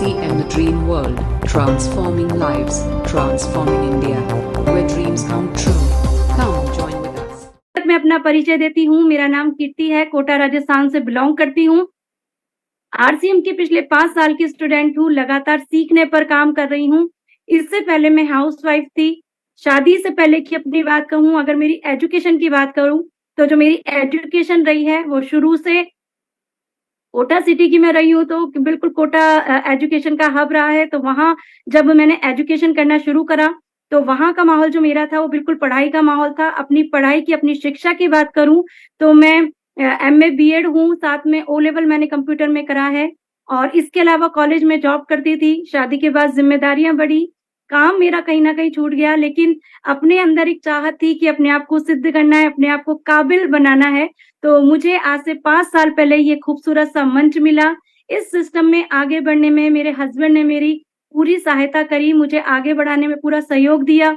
RCM the Dream World, transforming lives, transforming India, where dreams come true. Come join with us. मैं अपना परिचय देती हूँ। मेरा नाम कीर्ति है, कोटा राजस्थान से बिलोंग करती हूँ। आरसीएम की पिछले 5 साल की स्टूडेंट हूँ, लगातार सीखने पर काम कर रही हूँ। इससे पहले मैं हाउसवाइफ थी। शादी से पहले की अपनी बात कहूँ, अगर मेरी एजुकेशन की बात करूँ, तो जो मेरी एजुकेशन रही है वो शुरू से कोटा सिटी की मैं रही हूँ, तो बिल्कुल कोटा एजुकेशन का हब रहा है। तो वहाँ जब मैंने एजुकेशन करना शुरू करा, तो वहाँ का माहौल जो मेरा था वो बिल्कुल पढ़ाई का माहौल था। अपनी पढ़ाई की, अपनी शिक्षा की बात करूँ, तो मैं एमए बीएड हूँ, साथ में ओ लेवल मैंने कंप्यूटर में करा है और इसके अलावा कॉलेज में जॉब करती थी। शादी के बाद ज़िम्मेदारियाँ बढ़ी, काम मेरा कहीं न कहीं छूट गया, लेकिन अपने अंदर एक चाहत थी कि अपने आप को सिद्ध करना है, अपने आप को काबिल बनाना है। तो मुझे आज से 5 साल पहले ये खूबसूरत-सा मंच मिला। इस सिस्टम में आगे बढ़ने में मेरे हस्बैंड ने मेरी पूरी सहायता करी, मुझे आगे बढ़ाने में पूरा सहयोग दिया।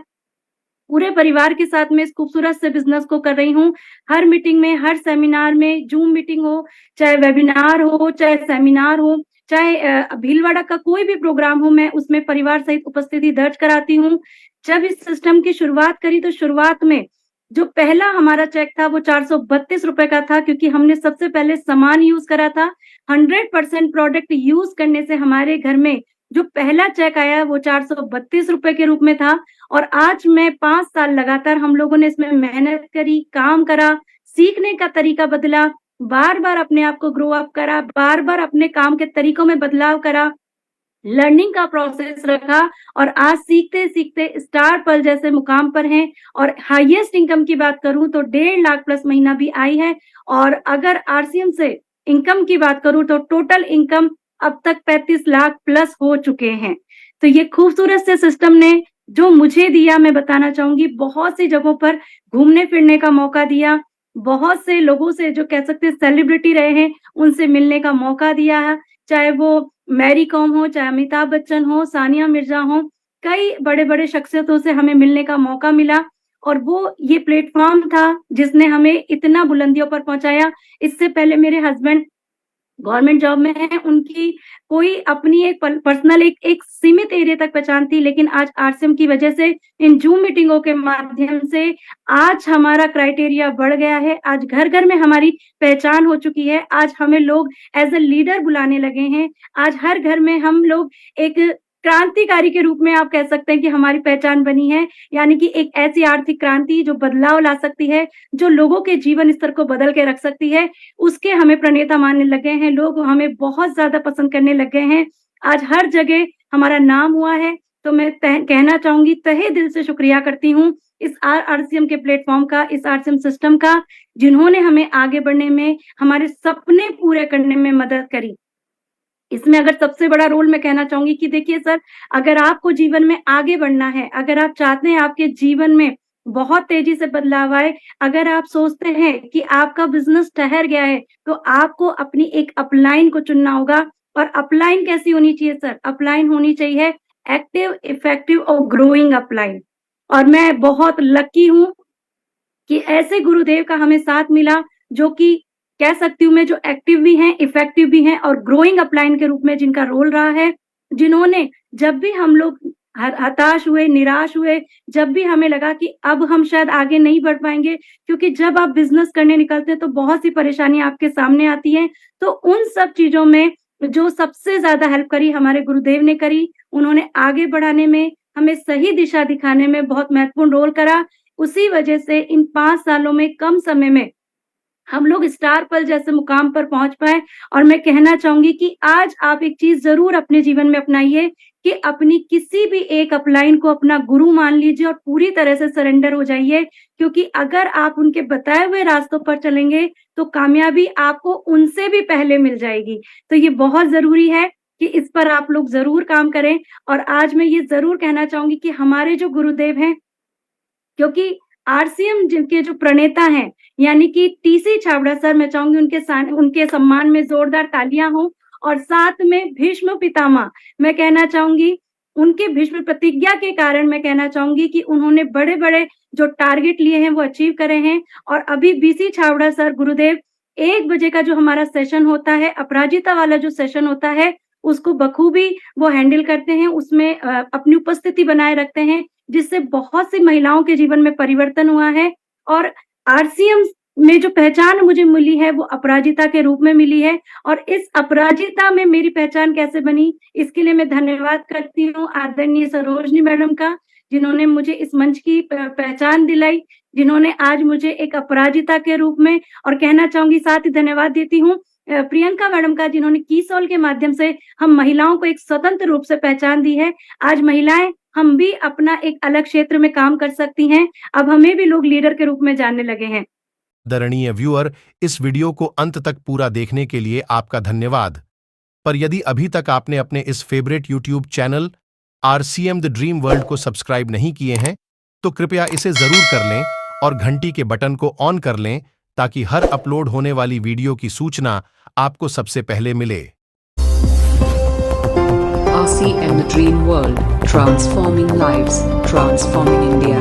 पूरे परिवार के साथ मैं इस खूबसूरत से बिज़नेस को कर रही हूँ। हर मीटिंग में, हर सेमिनार में, ज़ूम मीटिंग हो, चाहे वेबिनार हो, चाहे सेमिनार हो, चाहे भीलवाड़ा का कोई भी प्रोग्राम हो, मैं उसमें परिवार सहित उपस्थिति दर्ज कराती हूँ। जब इस सिस्टम की शुरुआत करी, तो शुरुआत में जो पहला हमारा चेक था वो ₹432 का था, क्योंकि हमने सबसे पहले सामान यूज़ करा था। 100% प्रोडक्ट यूज़ करने से हमारे घर में जो पहला चेक आया वो ₹432 के रूप में था। और आज मैं 5 साल लगातार हम लोगों ने इसमें मेहनत करी, काम करा, सीखने का तरीका बदला, बार-बार अपने आप को ग्रो अप करा, बार-बार अपने काम के तरीकों में बदलाव करा, लर्निंग का प्रोसेस रखा और आज सीखते-सीखते स्टार पल जैसे मुकाम पर हैं। और हाईएस्ट इनकम की बात करूँ तो 1.5 लाख प्लस महीना भी आई है। और अगर आरसीएम से इनकम की बात करूँ तो टोटल इनकम अब तक 35 लाख प्लस हो चुके हैं। तो ये खूबसूरत से सिस्टम ने जो मुझे दिया, मैं बताना चाहूँगी, बहुत सी जगहों पर घूमने-फिरने का मौका दिया, बहुत से लोगों से जो कह सकते हैं सेलिब्रिटी रहे हैं, उनसे मिलने का मौका दिया है। चाहे वो मैरी कॉम हो, चाहे अमिताभ बच्चन हो, सानिया मिर्ज़ा हो, कई बड़े-बड़े शख्सियतों से हमें मिलने का मौका मिला और वो ये प्लेटफ़ॉर्म था जिसने हमें इतना बुलंदियों पर पहुँचाया। इससे पहले मेरे हस्बैंड गवर्नमेंट जॉब में हैं, उनकी कोई अपनी एक पर्सनल एक सीमित एरिया तक पहचान थी, लेकिन आज आरसीएम की वजह से, इन ज़ूम मीटिंगों के माध्यम से आज हमारा क्राइटेरिया बढ़ गया है। आज घर-घर में हमारी पहचान हो चुकी है। आज हमें लोग एज़ अ लीडर बुलाने लगे हैं। आज हर घर में हम लोग एक क्रांतिकारी के रूप में, आप कह सकते हैं कि हमारी पहचान बनी है। यानी कि एक ऐसी आर्थिक क्रांति जो बदलाव ला सकती है, जो लोगों के जीवन स्तर को बदल के रख सकती है, उसके हमें प्रणेता मानने लगे हैं। लोग हमें बहुत ज़्यादा पसंद करने लग गए हैं। आज हर जगह हमारा नाम हुआ है। तो मैं कहना चाहूँगी, तहे दिल से शुक्रिया करती हूँ इस आरसीएम के प्लेटफ़ॉर्म का, इस आरसीएम सिस्टम का, जिन्होंने हमें आगे बढ़ने में, हमारे सपने पूरे करने में मदद करी। इसमें अगर सबसे बड़ा रोल मैं कहना चाहूँगी कि देखिए सर, अगर आपको जीवन में आगे बढ़ना है, अगर आप चाहते हैं आपके जीवन में बहुत तेज़ी से बदलाव आए, अगर आप सोचते हैं कि आपका बिज़नेस ठहर गया है, तो आपको अपनी एक अपलाइन को चुनना होगा। और अपलाइन कैसी होनी चाहिए सर? अपलाइन होनी चाहिए एक्टिव, इफेक्टिव और ग्रोइंग अपलाइन। और मैं बहुत लकी हूँ कि ऐसे गुरुदेव का हमें साथ मिला, जो कि कह सकती हूँ मैं, जो एक्टिव भी हैं, इफेक्टिव भी हैं और ग्रोइंग अपलाइन के रूप में जिनका रोल रहा है, जिन्होंने जब भी हम लोग हताश हुए, निराश हुए, जब भी हमें लगा कि अब हम शायद आगे नहीं बढ़ पाएँगे, क्योंकि जब आप बिज़नेस करने निकलते हैं तो बहुत सी परेशानियाँ आपके सामने आती हैं। तो उन सब चीज़ों में जो सबसे ज़्यादा हेल्प करी, हमारे गुरुदेव ने करी। उन्होंने आगे बढ़ाने में, हमें सही दिशा दिखाने में बहुत महत्वपूर्ण रोल करा। उसी वजह से इन 5 सालों में, कम समय में, हम लोग स्टार पल जैसे मुकाम पर पहुँच पाए। और मैं कहना चाहूँगी कि आज आप एक चीज़ ज़रूर अपने जीवन में अपनाइए कि अपनी किसी भी एक अपलाइन को अपना गुरु मान लीजिए और पूरी तरह से सरेंडर हो जाइए, क्योंकि अगर आप उनके बताए हुए रास्तों पर चलेंगे, तो कामयाबी आपको उनसे भी पहले मिल जाएगी। तो ये बहुत ज़रूरी है कि इस पर आप लोग ज़रूर काम करें। और आज मैं ये ज़रूर कहना चाहूँगी कि हमारे जो गुरुदेव हैं, क्योंकि आरसीएम जिनके जो प्रणेता हैं, यानी कि टीसी छाबड़ा सर, मैं चाहूँगी उनके सम्मान में ज़ोरदार तालियाँ हों। और साथ में भीष्म पितामह, मैं कहना चाहूँगी, उनके भीष्म प्रतिज्ञा के कारण मैं कहना चाहूँगी कि उन्होंने बड़े-बड़े जो टारगेट लिए हैं वो अचीव करे हैं। और अभी बीसी छाबड़ा सर गुरुदेव 1 बजे का जो हमारा सेशन होता है, अपराजिता वाला जो सेशन होता है, उसको बखूबी वो हैंडल करते हैं, उसमें अपनी उपस्थिति बनाए रखते हैं, जिससे बहुत सी महिलाओं के जीवन में परिवर्तन हुआ है। और आरसीएम में जो पहचान मुझे मिली है वो अपराजिता के रूप में मिली है, और इस अपराजिता में मेरी पहचान कैसे बनी, इसके लिए मैं धन्यवाद करती हूँ आदरणीय सरोजनी मैडम का, जिन्होंने मुझे इस मंच की पहचान दिलाई, जिन्होंने आज मुझे एक अपराजिता के रूप में, और कहना चाहूंगी साथ ही धन्यवाद देती हूँ प्रियंका मैडम का, जिन्होंने कीसॉल के माध्यम से हम महिलाओं को एक स्वतंत्र रूप से पहचान दी है। आज महिलाएं हम भी अपना एक अलग क्षेत्र में काम कर सकती हैं, अब हमें भी लोग लीडर के रूप में जानने लगे हैं। आदरणीय व्यूअर, इस वीडियो को अंत तक पूरा देखने के लिए आपका धन्यवाद। पर यदि अभी तक आपने अपने इस favourite YouTube channel RCM the dream world को सब्सक्राइब नहीं किए हैं, तो कृपया इसे जरूर कर लें और घंटी के बटन को ऑन कर लें, ताकि हर अपलोड होने वाली वीडियो की सूचना आपको सबसे पहले मिले। RCM the Dream World, transforming lives, transforming India.